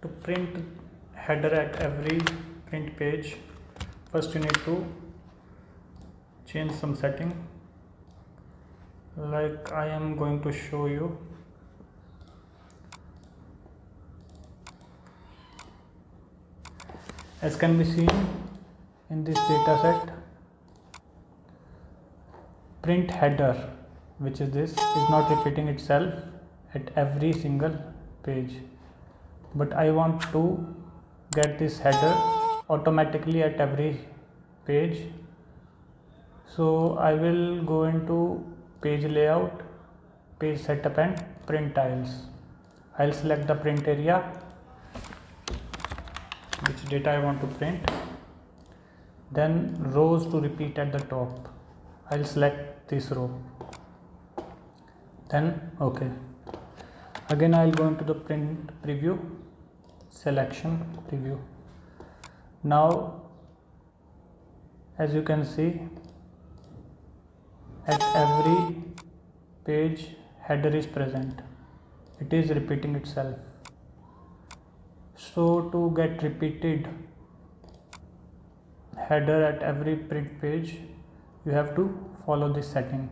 To print header at every print page, first you need to change some setting, like I am going to show you. As can be seen in this data set, print header, which is this, is not repeating itself at every single page, but I want to get this header automatically at every page. So I will go into page layout, page setup and print tiles. I'll select the print area, which data I want to print, then rows to repeat at the top. I'll select this row, then OK. Again I'll go into the print preview, selection, preview. Now as you can see, at every page header is present, it is repeating itself. So to get repeated header at every print page, you have to follow this setting.